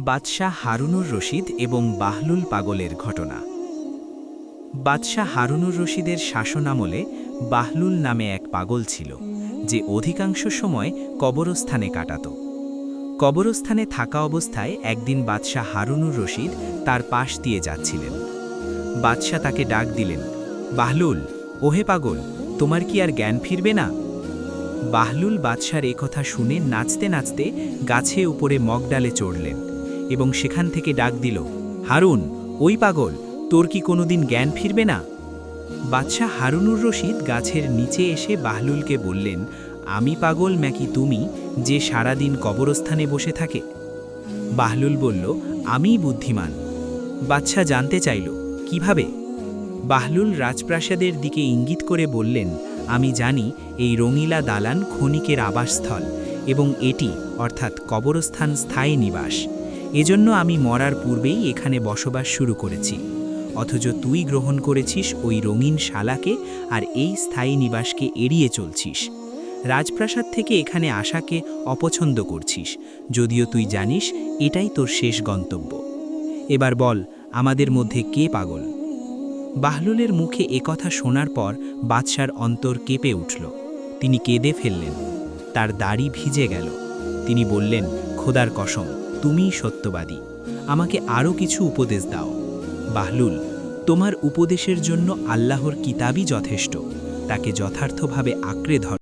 বাদশাহ হারুনুর রশিদ এবং বাহলুল পাগলের ঘটনা। বাদশাহ হারুনুর রশিদের শাসনামলে বাহলুল নামে এক পাগল ছিল, যে অধিকাংশ সময় কবরস্থানে কাটাত। কবরস্থানে থাকা অবস্থায় একদিন বাদশাহ হারুনুর রশিদ তার পাশ দিয়ে যাচ্ছিলেন। বাদশাহ তাকে ডাক দিলেন, বাহলুল, ওহে পাগল, তোমার কি আর জ্ঞান ফিরবে না? বাহলুল বাদশার কথা শুনে নাচতে নাচতে গাছে উপরে মগডালে চড়লেন এবং সেখান থেকে ডাক দিল, হারুন, ওই পাগল, তোর কি কোনোদিন জ্ঞান ফিরবে না? বাদশাহ হারুনুর রশিদ গাছের নিচে এসে বাহলুলকে বললেন, আমি পাগল নাকি তুমি, যে সারাদিন কবরস্থানে বসে থাকে? বাহলুল বলল, আমিই বুদ্ধিমান। বাদশাহ জানতে চাইল, কিভাবে? বাহলুল রাজপ্রাসাদের দিকে ইঙ্গিত করে বললেন, আমি জানি এই রঙিলা দালান ক্ষণিকের আবাসস্থল এবং এটি অর্থাৎ কবরস্থান স্থায়ী নিবাস। এজন্য আমি মরার পূর্বেই এখানে বসবাস শুরু করেছি, অথচ তুই গ্রহণ করেছিস ওই রঙিন শালাকে আর এই স্থায়ী নিবাসকে এড়িয়ে চলছিস। রাজপ্রাসাদ থেকে এখানে আসাকে অপছন্দ করছিস, যদিও তুই জানিস এটাই তোর শেষ গন্তব্য। এবার বল, আমাদের মধ্যে কে পাগল? বাহলুলের মুখে একথা শোনার পর বাদশার অন্তর কেঁপে উঠল। তিনি কেঁদে ফেললেন, তার দাড়ি ভিজে গেল। তিনি বললেন, খোদার কসম, তুমিই সত্যবাদী, আমাকে আরও কিছু উপদেশ দাও। বাহলুল, তোমার উপদেশের জন্য আল্লাহর কিতাবই যথেষ্ট, তাকে যথার্থভাবে আঁকড়ে ধর।